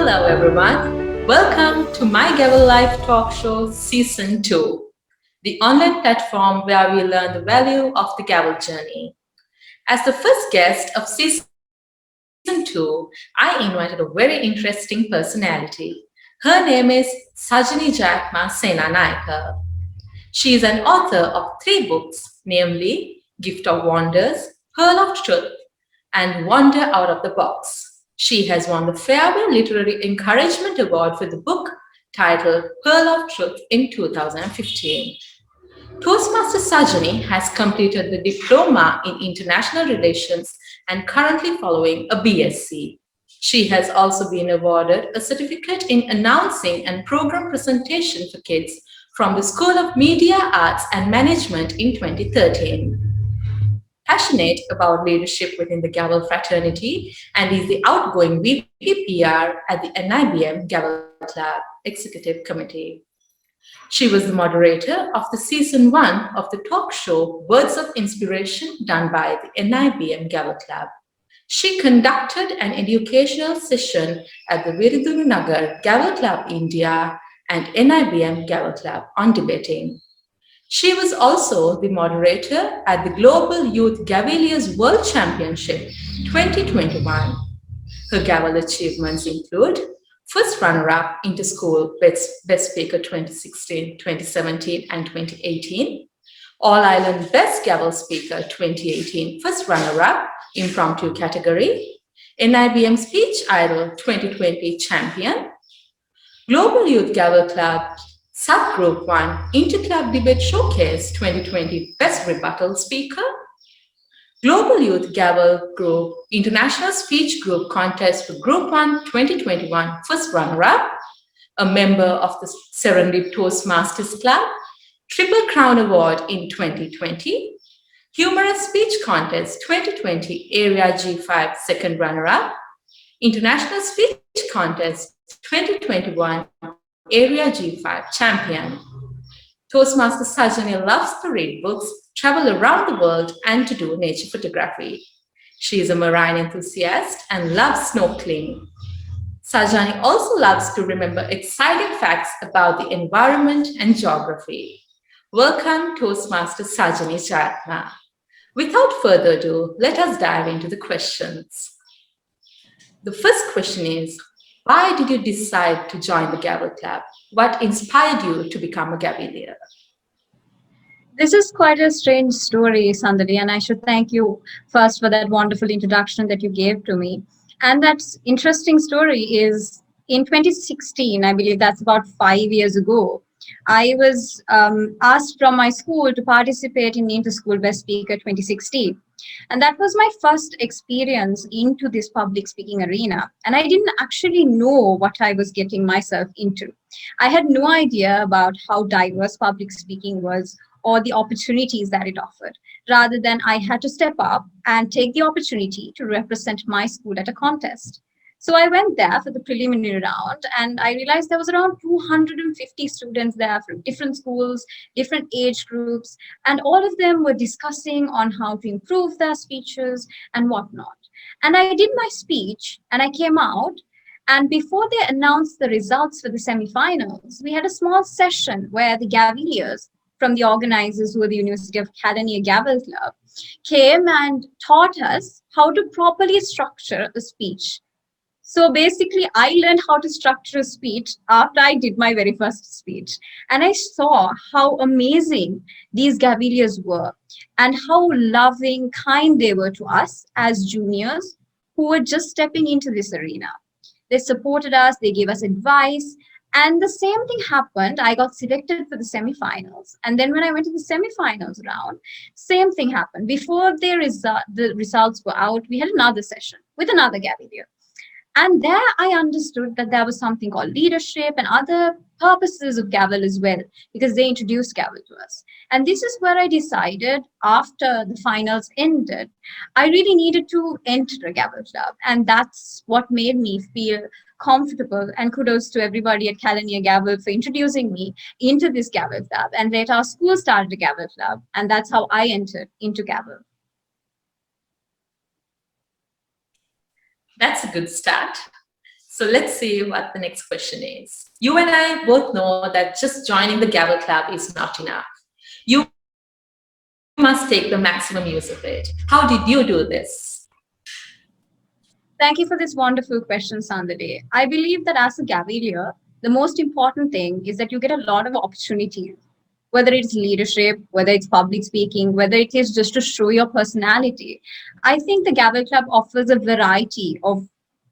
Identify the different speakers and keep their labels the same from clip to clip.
Speaker 1: Hello, everyone. Welcome to My Gavel Life Talk Show Season 2, the online platform where we learn the value of the Gavel Journey. As the first guest of Season 2, I invited a very interesting personality. Her name is Sajani Jayathma Senanaika. She is an author of 3 books, namely Gift of Wonders, Pearl of Truth, and Wonder Out of the Box. She has won the Fairway Literary Encouragement Award for the book titled Pearl of Truth in 2015. Toastmaster Sajani has completed the Diploma in International Relations and currently following a BSc. She has also been awarded a certificate in announcing and program presentation for kids from the School of Media Arts and Management in 2013. Passionate about leadership within the Gavel fraternity and is the outgoing VPPR at the NIBM Gavel Club Executive Committee. She was the moderator of the season 1 of the talk show Words of Inspiration done by the NIBM Gavel Club. She conducted an educational session at the Virudunagar Gavel Club India and NIBM Gavel Club on debating. She was also the moderator at the Global Youth Gaveliers World Championship 2021. Her Gavel achievements include first runner-up Inter-School Best Speaker 2016, 2017, and 2018, All-Ireland Best Gavel Speaker 2018, first runner-up Impromptu category, NIBM Speech Idol 2020 champion, Global Youth Gavel Club Subgroup 1 Interclub Debate Showcase 2020 Best Rebuttal Speaker, Global Youth Gavel Group International Speech Group Contest for Group 1 2021 First Runner-Up, a member of the Serendip Toastmasters Club, Triple Crown Award in 2020, Humorous Speech Contest 2020 Area G5 Second Runner-Up, International Speech Contest 2021 Area G5 Champion. Toastmaster Sajani loves to read books, travel around the world, and to do nature photography. She is a marine enthusiast and loves snorkeling. Sajani also loves to remember exciting facts about the environment and geography. Welcome, Toastmaster Sajani Jayathma. Without further ado, let us dive into the questions. The first question is, why did you decide to join the Gavel Club? What inspired you to become a Gavelier?
Speaker 2: This is quite a strange story, Sandali, and I should thank you first for that wonderful introduction that you gave to me. And that interesting story is in 2016, I believe that's about 5 years ago, I was asked from my school to participate in the Inter-School Best Speaker 2016. And that was my first experience into this public speaking arena. And I didn't actually know what I was getting myself into. I had no idea about how diverse public speaking was or the opportunities that it offered. Rather than I had to step up and take the opportunity to represent my school at a contest. So I went there for the preliminary round and I realized there was around 250 students there from different schools, different age groups, and all of them were discussing on how to improve their speeches and whatnot. And I did my speech and I came out, and before they announced the results for the semifinals, we had a small session where the Gaveliers from the organizers, who were the University of Catania Gavel Club, came and taught us how to properly structure a speech. So basically, I learned how to structure a speech after I did my very first speech. And I saw how amazing these Gaveliers were and how loving, kind they were to us as juniors who were just stepping into this arena. They supported us, they gave us advice. And the same thing happened. I got selected for the semifinals. And then when I went to the semifinals round, same thing happened. Before the results were out, we had another session with another Gavelier. And there I understood that there was something called leadership and other purposes of Gavel as well, because they introduced Gavel to us. And this is where I decided after the finals ended, I really needed to enter a Gavel Club. And that's what made me feel comfortable. And kudos to everybody at Catania Gavel for introducing me into this Gavel Club. And later our school started a Gavel Club. And that's how I entered into Gavel.
Speaker 1: That's a good start. So let's see what the next question is. You and I both know that just joining the Gavel Club is not enough. You must take the maximum use of it. How did you do this?
Speaker 2: Thank you for this wonderful question, Sandali. I believe that as a Gavelier, the most important thing is that you get a lot of opportunities, whether it's leadership, whether it's public speaking, whether it is just to show your personality. I think the Gavel Club offers a variety of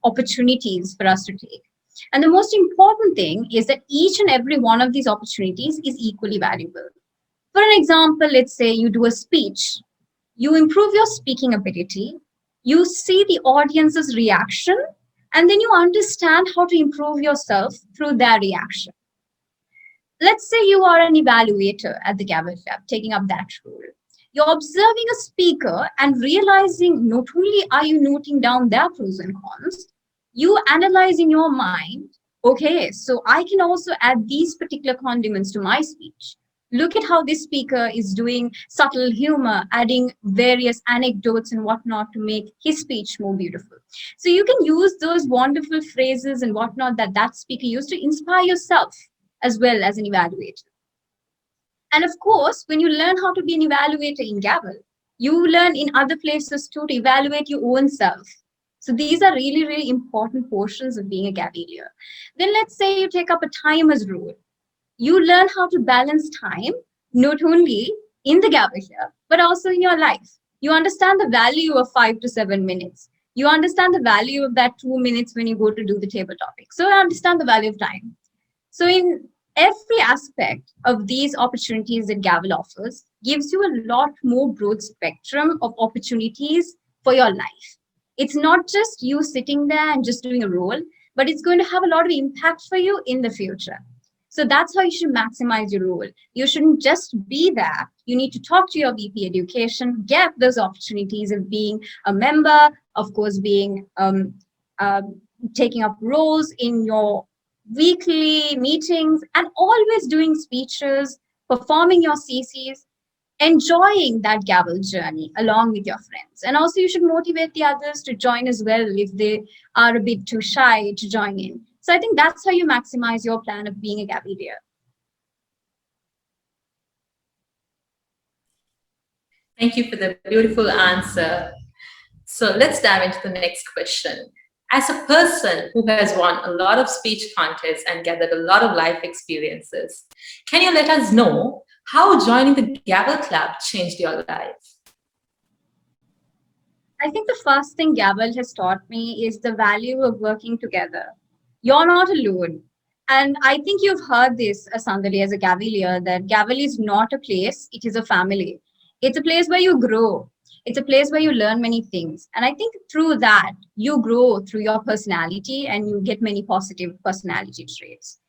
Speaker 2: opportunities for us to take. And the most important thing is that each and every one of these opportunities is equally valuable. For an example, let's say you do a speech, you improve your speaking ability, you see the audience's reaction, and then you understand how to improve yourself through their reaction. Let's say you are an evaluator at the Gavel Club, taking up that role. You're observing a speaker and realizing not only are you noting down their pros and cons, you analyze in your mind, okay, so I can also add these particular condiments to my speech. Look at how this speaker is doing subtle humor, adding various anecdotes and whatnot to make his speech more beautiful. So you can use those wonderful phrases and whatnot that that speaker used to inspire yourself as well as an evaluator. And of course, when you learn how to be an evaluator in Gavel, you learn in other places too to evaluate your own self. So these are really, really important portions of being a Gavelier. Then let's say you take up a timer's role. You learn how to balance time, not only in the Gavilia, but also in your life. You understand the value of 5 to 7 minutes. You understand the value of that 2 minutes when you go to do the table topic. So you understand the value of time. So in every aspect of these opportunities that Gavel offers gives you a lot more broad spectrum of opportunities for your life. It's not just you sitting there and just doing a role, but it's going to have a lot of impact for you in the future. So that's how you should maximize your role. You shouldn't just be there. You need to talk to your VP education, get those opportunities of being a member, of course, being taking up roles in your weekly meetings, and always doing speeches, performing your CCs, enjoying that Gavel journey along with your friends. And also, you should motivate the others to join as well if they are a bit too shy to join in. So I think that's how you maximize your plan of being a Gavelier.
Speaker 1: Thank you for the beautiful answer. So let's dive into the next question. As a person who has won a lot of speech contests and gathered a lot of life experiences, can you let us know how joining the Gavel Club changed your life?
Speaker 2: I think the first thing Gavel has taught me is the value of working together. You're not alone. And I think you've heard this, Sandali, as a Gavelier, that Gavel is not a place, it is a family. It's a place where you grow. It's a place where you learn many things. And I think through that, you grow through your personality and you get many positive personality traits.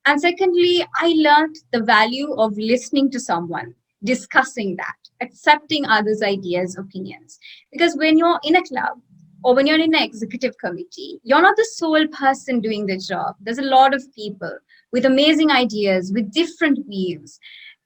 Speaker 2: And secondly, I learned the value of listening to someone, discussing that, accepting others' ideas, opinions. Because when you're in a club or when you're in an executive committee, you're not the sole person doing the job. There's a lot of people with amazing ideas, with different views,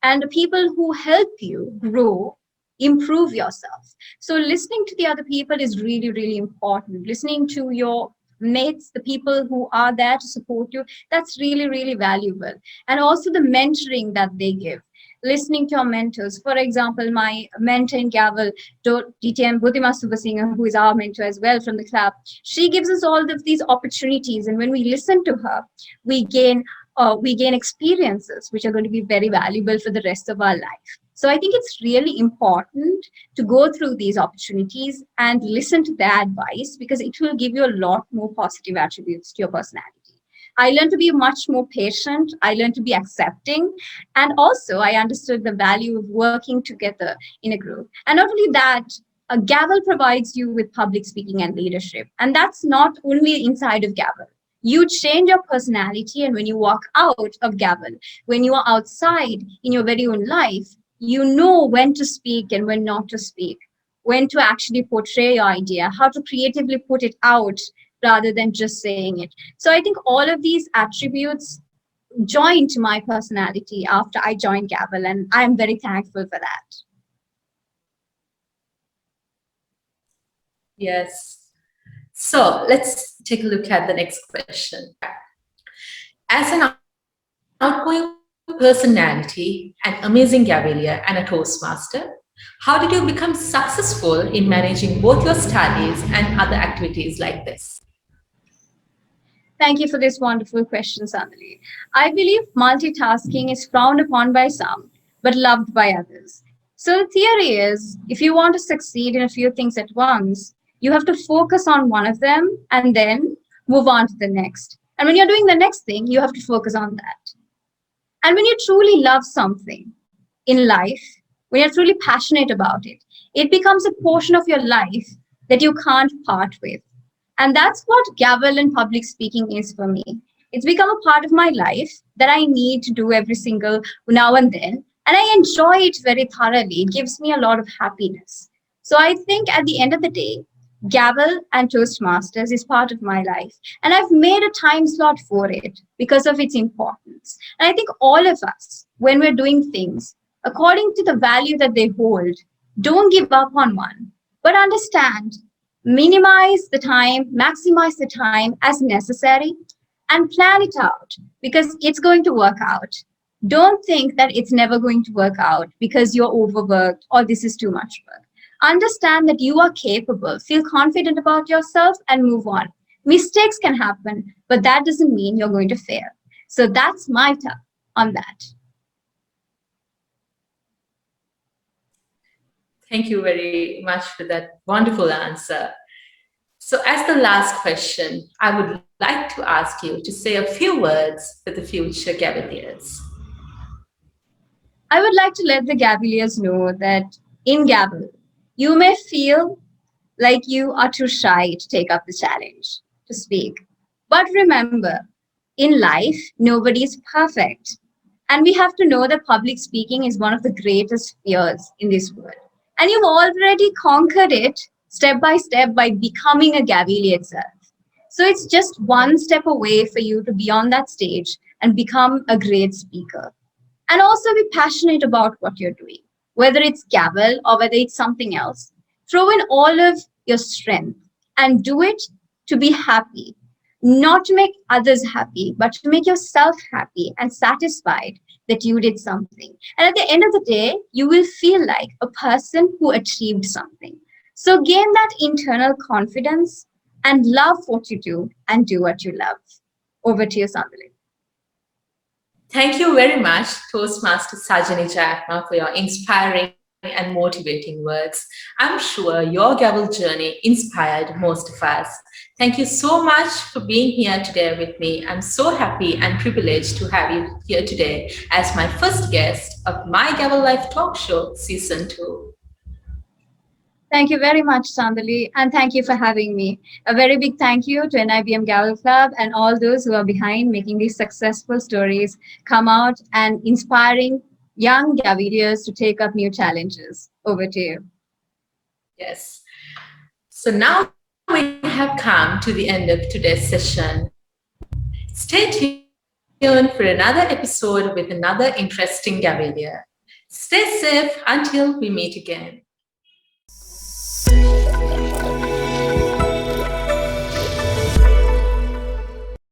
Speaker 2: and people who help you grow, improve yourself. So listening to the other people is really, really important. Listening to your mates, the people who are there to support you, that's really, really valuable. And also the mentoring that they give. Listening to your mentors. For example, my mentor in Gavel, DTM Budhima Subhasingha, who is our mentor as well from the club, she gives us all of these opportunities. And when we listen to her, we gain experiences which are going to be very valuable for the rest of our life. So I think it's really important to go through these opportunities and listen to their advice because it will give you a lot more positive attributes to your personality. I learned to be much more patient. I learned to be accepting. And also, I understood the value of working together in a group. And not only that, Gavel provides you with public speaking and leadership. And that's not only inside of Gavel. You change your personality, and when you walk out of Gavel, when you are outside in your very own life, you know when to speak and when not to speak, when to actually portray your idea, how to creatively put it out rather than just saying it. So I think all of these attributes joined to my personality after I joined Gavel, and I'm very thankful for that.
Speaker 1: Yes. So let's take a look at the next question. As an outgoing personality, an amazing Gavelier, and a Toastmaster, how did you become successful in managing both your studies and other activities like this?
Speaker 2: Thank you for this wonderful question, Sandali. I believe multitasking is frowned upon by some, but loved by others. So the theory is if you want to succeed in a few things at once, you have to focus on one of them and then move on to the next. And when you're doing the next thing, you have to focus on that. And when you truly love something in life, when you're truly passionate about it becomes a portion of your life that you can't part with. And that's what gavel and public speaking is for me. It's become a part of my life that I need to do every single now and then. And I enjoy it very thoroughly. It gives me a lot of happiness. So I think at the end of the day, Gavel and Toastmasters is part of my life. And I've made a time slot for it because of its importance. And I think all of us, when we're doing things according to the value that they hold, don't give up on one, but understand, minimize the time, maximize the time as necessary, and plan it out because it's going to work out. Don't think that it's never going to work out because you're overworked or this is too much work. Understand that you are capable, feel confident about yourself, and move on. Mistakes can happen, but that doesn't mean you're going to fail. So that's my take on that.
Speaker 1: Thank you very much for that wonderful answer. So, as the last question, I would like to ask you to say a few words for the future Gaveliers.
Speaker 2: I would like to let the Gaveliers know that in Gavel, you may feel like you are too shy to take up the challenge to speak. But remember, in life, nobody is perfect. And we have to know that public speaking is one of the greatest fears in this world. And you've already conquered it step by step by becoming a Gavili itself. So it's just one step away for you to be on that stage and become a great speaker. And also be passionate about what you're doing, whether it's Gavel or whether it's something else. Throw in all of your strength and do it to be happy, not to make others happy, but to make yourself happy and satisfied that you did something. And at the end of the day, you will feel like a person who achieved something. So gain that internal confidence and love what you do and do what you love. Over to you, Sandali.
Speaker 1: Thank you very much, Toastmaster Sajani Jayathma, for your inspiring and motivating words. I'm sure your Gavel journey inspired most of us. Thank you so much for being here today with me. I'm so happy and privileged to have you here today as my first guest of My Gavel Life Talk Show Season 2.
Speaker 2: Thank you very much, Sandali, and thank you for having me. A very big thank you to NIBM Gavel Club and all those who are behind making these successful stories come out and inspiring young Gaveliers to take up new challenges. Over to you.
Speaker 1: Yes. So now we have come to the end of today's session. Stay tuned for another episode with another interesting Gavelier. Stay safe until we meet again.